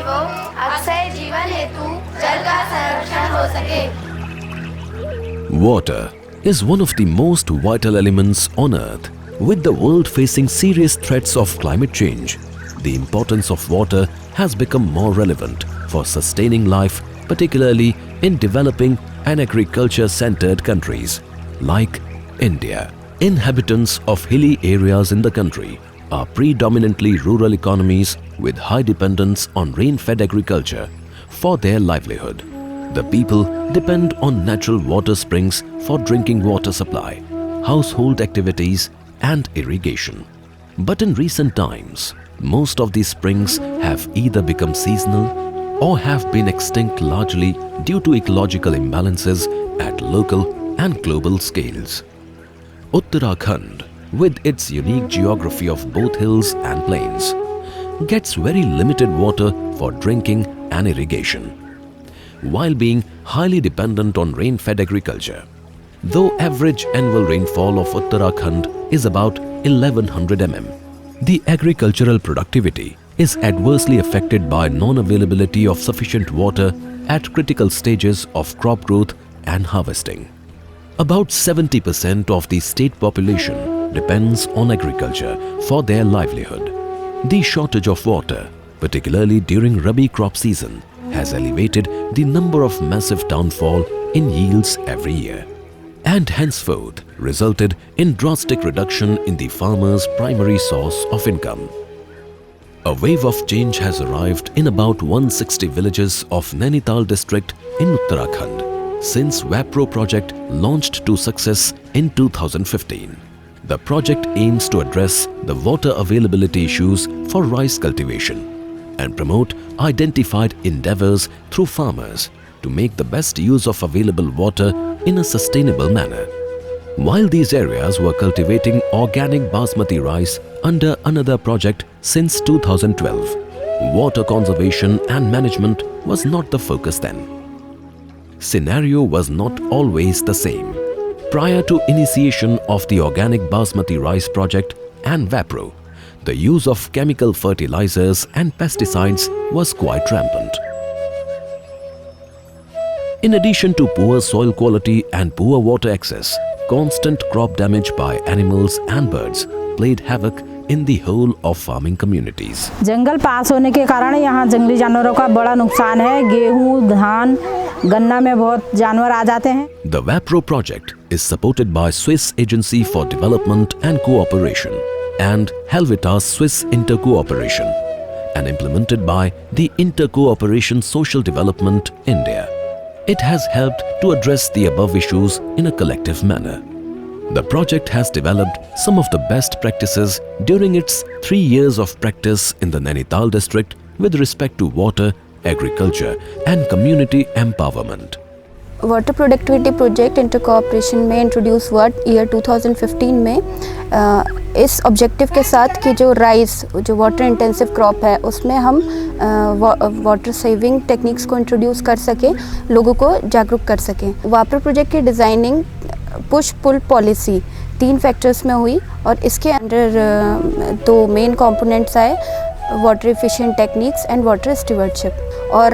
वो अक्षय जीवन हेतु जल का संरक्षण हो सके। Water is one of the most vital elements on Earth. With the world facing serious threats of climate change, the importance of water has become more relevant for sustaining life, particularly in developing and agriculture-centered countries like India. Inhabitants of hilly areas in the country are predominantly rural economies with high dependence on rain-fed agriculture for their livelihood. The people depend on natural water springs for drinking water supply, household activities and irrigation. But in recent times, most of these springs have either become seasonal or have been extinct largely due to ecological imbalances at local and global scales. Uttarakhand, with its unique geography of both hills and plains, gets very limited water for drinking and irrigation, while being highly dependent on rain-fed agriculture. Though average annual rainfall of Uttarakhand is about 1100 mm, the agricultural productivity is adversely affected by non-availability of sufficient water at critical stages of crop growth and harvesting. About 70% of the state population depends on agriculture for their livelihood. The shortage of water, particularly during Rabi crop season, has elevated the number of massive downfall in yields every year, and henceforth resulted in drastic reduction in the farmer's primary source of income. A wave of change has arrived in about 160 villages of Nainital district in Uttarakhand since WAPRO project launched to success in 2015. The project aims to address the water availability issues for rice cultivation and promote identified endeavors through farmers to make the best use of available water in a sustainable manner. While these areas were cultivating organic basmati rice under another project since 2012, water conservation and management was not the focus then. Scenario was not always the same. Prior to initiation of the organic basmati rice project and WAPRO, the use of chemical fertilizers and pesticides was quite rampant. In addition to poor soil quality and poor water access, constant crop damage by animals and birds played havoc in the whole of farming communities. जंगल पास होने के कारण यहाँ जंगली जानवरों का बड़ा नुकसान है। गेहूँ, धान, गन्ना में बहुत जानवर आ जाते हैं। The WAPRO project is supported by Swiss Agency for Development and Cooperation and Helvetas Swiss Intercooperation and implemented by the Intercooperation Social Development India. It has helped to address the above issues in a collective manner. The project has developed some of the best practices during its 3 years of practice in the Nainital district with respect to water, agriculture and community empowerment. Water productivity project inter cooperation में introduce हुआ year 2015 में इस objective के साथ कि जो rice जो water intensive crop है उसमें हम वाटर सेविंग टेक्निक्स को इंट्रोड्यूस कर सकें, लोगों को जागरूक कर सकें। वाटर प्रोजेक्ट की designing push pull policy 3 factors में हुई और इसके अंडर 2 मेन कंपोनेंट्स आए, water efficient techniques and water stewardship. और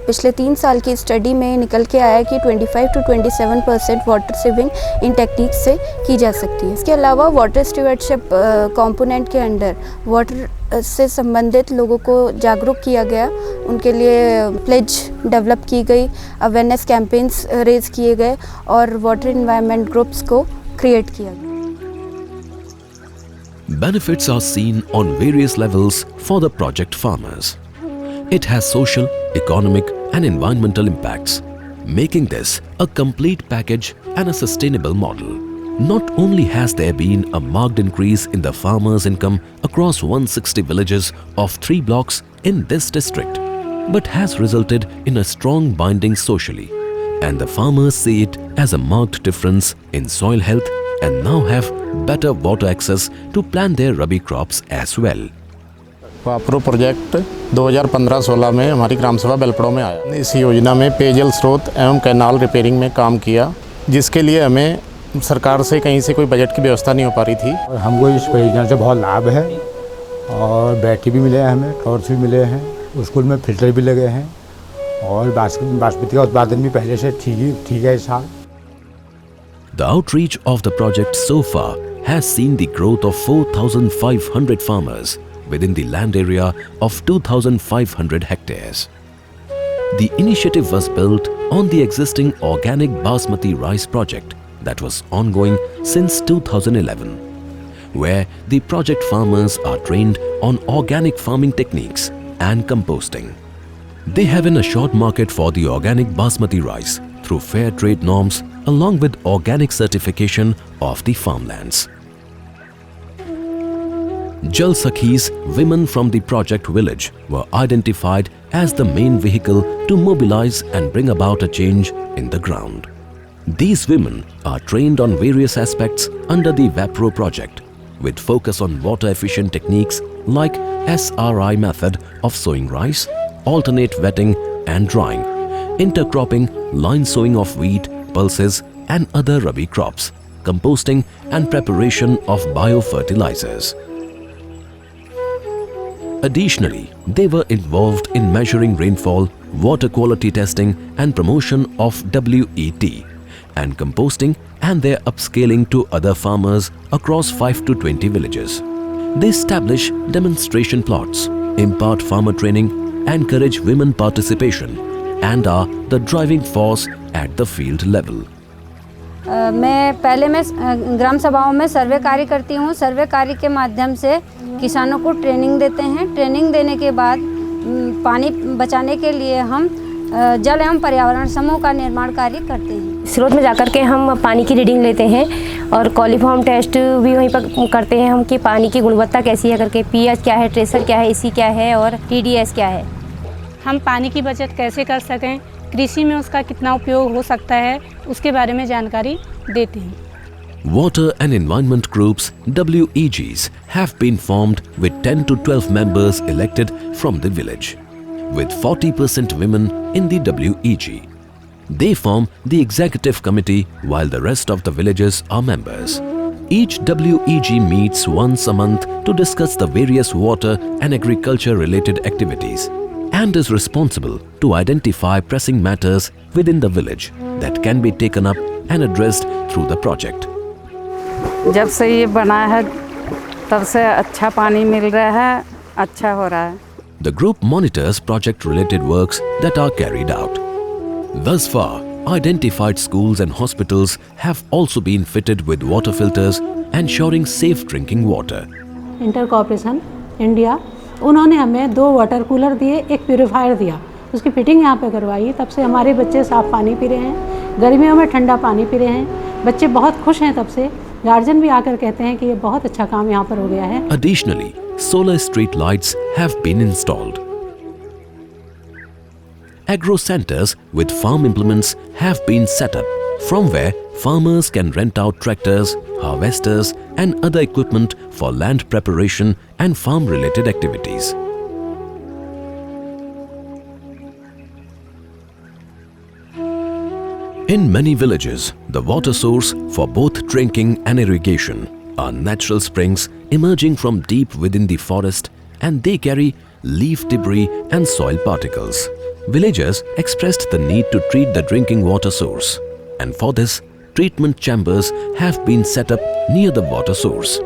पिछले 3 साल की स्टडी में निकल के आया कि 25 to 27% water saving in techniques से की जा सकती है। इसके अलावा वाटर स्टीवर्डशिप कंपोनेंट के अंडर वाटर से संबंधित लोगों को जागरूक किया गया, उनके लिए प्लेज डेवलप की गई, अवेयरनेस कैंपेन्स रेज किए गए और वाटर एनवायरनमेंट ग्रुप्स को क्रिएट किया गया। Benefits are seen on various levels for the project farmers. It has social, economic and environmental impacts, making this a complete package and a sustainable model. Not only has there been a marked increase in the farmers' income across 160 villages of 3 blocks in this district, but has resulted in a strong binding socially, and the farmers see it as a marked difference in soil health and now have better water access to plant their rabi crops as well. वाप्रो project 2015-16 में हमारी ग्राम सभा बेलपड़ो में आया। इस योजना में पेयजल स्रोत एवं कैनाल रिपेयरिंग में काम किया, जिसके लिए हमें सरकार से कहीं से कोई बजट की व्यवस्था नहीं हो पा रही थी। हमको इस योजना से बहुत लाभ है और बैटरी भी मिले हैं, हमें टॉर्च भी मिले हैं स्कूल में फिल्टर भी लगे हैं और बासमती का उत्पादन भी पहले से ठीक है इस साल। The outreach of the project so far has seen the growth of 4,500 farmers within the land area of 2,500 hectares. The initiative was built on the existing organic basmati rice project that was ongoing since 2011, where the project farmers are trained on organic farming techniques and composting. They have an assured market for the organic basmati rice through fair trade norms along with organic certification of the farmlands. Jal Sakhis, women from the project village, were identified as the main vehicle to mobilize and bring about a change in the ground. These women are trained on various aspects under the VAPRO project, with focus on water efficient techniques like SRI method of sowing rice, alternate wetting and drying, intercropping, line sowing of wheat, pulses and other rabi crops, composting and preparation of biofertilizers. Additionally, they were involved in measuring rainfall, water quality testing and promotion of WET and composting and their upscaling to other farmers across 5 to 20 villages. They establish demonstration plots, impart farmer training, encourage women participation and are the driving force at the field level. मैं ग्राम सभाओं में सर्वे कार्य करती हूँ। सर्वे कार्य के माध्यम से किसानों को ट्रेनिंग देते हैं। ट्रेनिंग देने के बाद पानी बचाने के लिए हम जल एवं पर्यावरण समूह का निर्माण कार्य करते हैं। स्रोत में जाकर के हम पानी की रीडिंग लेते हैं और कॉलीफॉर्म टेस्ट भी वहीं पर करते हैं हम कि पानी की गुणवत्ता कैसी है करके, पीएच क्या है, ट्रेसर क्या है, इसी क्या है और टीडीएस क्या है। हम पानी की बचत कैसे कर सकें, कृषि में उसका कितना उपयोग हो सकता है, उसके बारे में जानकारी देते हैं। Water and environment groups, WEGs, have been formed with 10 to 12 members elected from the village, with 40% women in the WEG. They form the executive committee while the rest of the villages are members. Each WEG meets once a month to discuss the various water and agriculture related activities and is responsible to identify pressing matters within the village that can be taken up and addressed through the project. जब से ये बना है तब से अच्छा पानी मिल रहा है, अच्छा हो रहा है। The group monitors project related works that are carried out. Thus far, identified schools and hospitals have also been fitted with water filters ensuring safe drinking water. Inter corporation India उन्होंने हमें 2 वाटर कूलर दिए, एक purifier दिया, उसकी fitting यहाँ पे करवाई। तब से हमारे बच्चे साफ़ पानी पी रहे हैं, गर्मियों में ठंडा पानी पी रहे हैं। बच्चे बहुत खुश हैं। तब से गार्जियन भी आकर कहते हैं कि ये बहुत अच्छा काम यहाँ पर हो गया है। Additionally, solar street lights have been installed. Agro centers with farm implements have been set up, from where farmers can rent out tractors, harvesters and other equipment for land preparation and farm related activities. In many villages, the water source for both drinking and irrigation are natural springs emerging from deep within the forest, and they carry leaf debris and soil particles. Villagers expressed the need to treat the drinking water source, and for this, treatment chambers have been set up near the water source.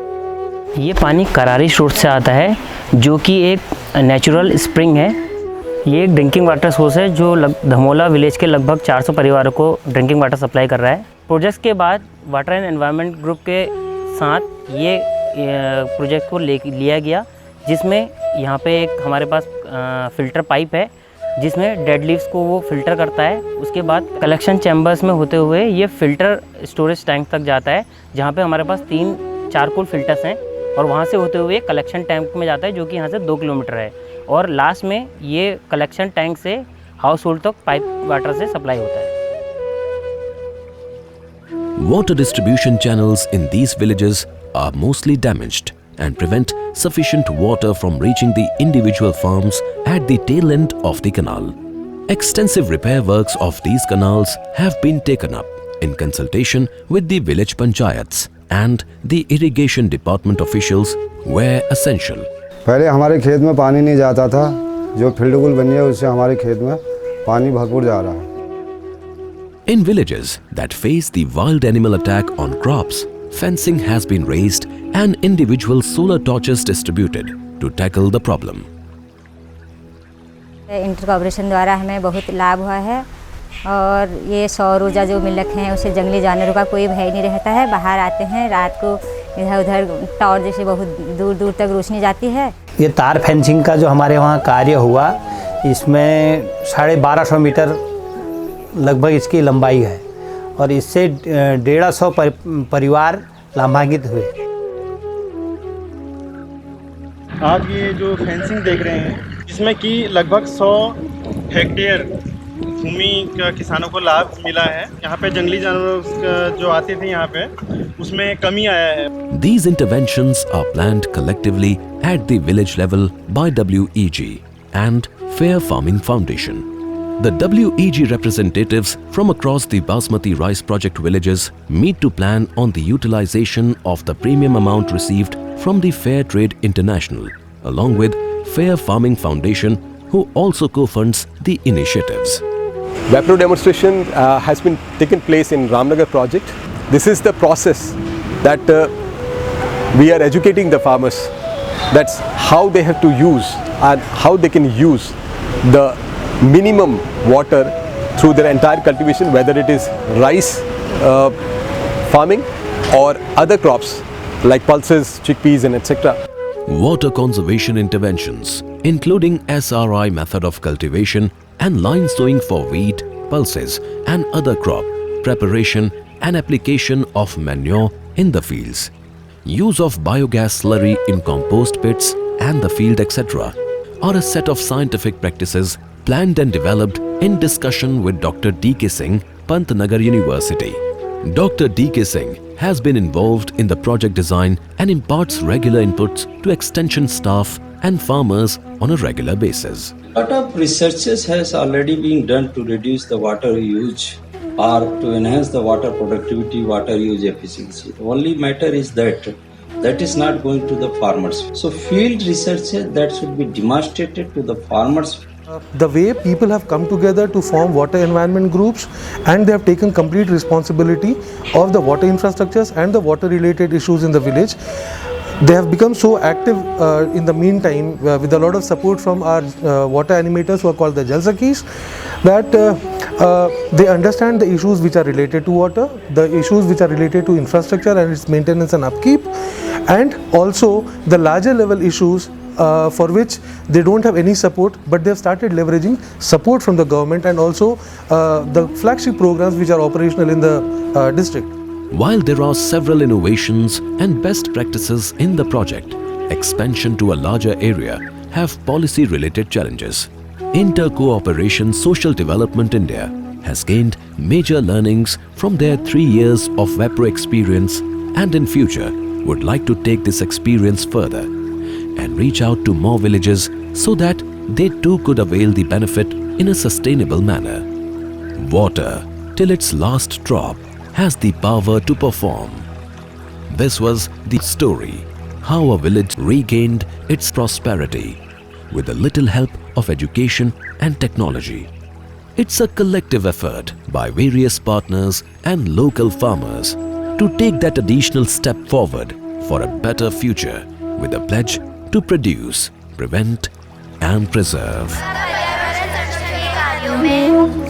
ये पानी करारी स्रोत से आता है, जो कि एक नेचुरल स्प्रिंग है। ये एक ड्रिंकिंग वाटर सोर्स है जो धमोला विलेज के लगभग 400 परिवारों को ड्रिंकिंग वाटर सप्लाई कर रहा है। प्रोजेक्ट के बाद वाटर एंड एनवायरनमेंट ग्रुप के साथ ये प्रोजेक्ट को लिया गया, जिसमें यहाँ पे एक हमारे पास फ़िल्टर पाइप है जिसमें डेड लीव्स को वो फ़िल्टर करता है। उसके बाद कलेक्शन चैम्बर्स में होते हुए ये फ़िल्टर स्टोरेज टैंक तक जाता है, जहाँ पे हमारे पास 3-4 कुल फिल्टर्स हैं, और वहाँ से होते हुए कलेक्शन टैंक में जाता है जो कि यहाँ से 2 किलोमीटर है, और लास्ट में ये कलेक्शन टैंक से हाउस होल्ड तक पाइप वाटर से सप्लाई होता है। Water distribution channels in these villages are mostly damaged and prevent sufficient water from reaching the individual farms at the tail end of the canal. Extensive repair works of these canals have been taken up in consultation with the village panchayats, and the irrigation department officials were essential. पहले हमारे खेत में पानी नहीं जाता था, जो field गुल बनी है उससे हमारे खेत में पानी भरपूर जा रहा है। In villages that face the wild animal attack on crops, fencing has been raised and individual solar torches distributed to tackle the problem. Inter corporation द्वारा हमें बहुत लाभ हुआ है और ये सौर ऊर्जा जो मिल रखे हैं उससे जंगली जानवरों का कोई भय नहीं रहता है। बाहर आते हैं रात को, इधर उधर टॉर्च जैसे बहुत दूर दूर तक रोशनी जाती है। ये तार फेंसिंग का जो हमारे वहाँ कार्य हुआ, इसमें 1250 मीटर लगभग इसकी लंबाई है और इससे 150 परिवार लाभान्वित हुए। आप ये जो फेंसिंग देख रहे हैं इसमें कि लगभग 100 हेक्टेयर भूमि का किसानों को लाभ मिला है। यहाँ पे जंगली जानवर जो आते थे यहाँ पे उसमें कमी आया है। These interventions are planned collectively at the village level by WEG and Fair Farming Foundation. The WEG representatives from across the Basmati rice project villages meet to plan on the utilization of the premium amount received from the Fair Trade International, along with Fair Farming Foundation, who also co-funds the initiatives. Wapro demonstration has been taken place in Ramnagar project. This is the process that we are educating the farmers. That's how they have to use and how they can use the minimum water through their entire cultivation, whether it is rice farming or other crops like pulses, chickpeas and etc. Water conservation interventions, including SRI method of cultivation and line sowing for wheat, pulses and other crop, preparation and application of manure in the fields, use of biogas slurry in compost pits and the field etc. are a set of scientific practices planned and developed in discussion with Dr. D.K. Singh, Pantnagar University. Dr. D.K. Singh has been involved in the project design and imparts regular inputs to extension staff and farmers on a regular basis. A lot of researches has already been done to reduce the water use or to enhance the water productivity, water use efficiency. The only matter is that is not going to the farmers. So field research that should be demonstrated to the farmers. The way people have come together to form water environment groups and they have taken complete responsibility of the water infrastructures and the water related issues in the village. They have become so active in the meantime with a lot of support from our water animators who are called the Jalsakis, that they understand the issues which are related to water, the issues which are related to infrastructure and its maintenance and upkeep, and also the larger level issues for which they don't have any support, but they have started leveraging support from the government and also the flagship programs which are operational in the district. While there are several innovations and best practices in the project, expansion to a larger area have policy-related challenges. Inter-Cooperation Social Development India has gained major learnings from their 3 years of Wapro experience and in future would like to take this experience further and reach out to more villages so that they too could avail the benefit in a sustainable manner. Water, till its last drop, has the power to perform. This was the story, how a village regained its prosperity with a little help of education and technology. It's a collective effort by various partners and local farmers to take that additional step forward for a better future with a pledge to produce, prevent and preserve. पर्यावरण संरक्षण के कार्यों में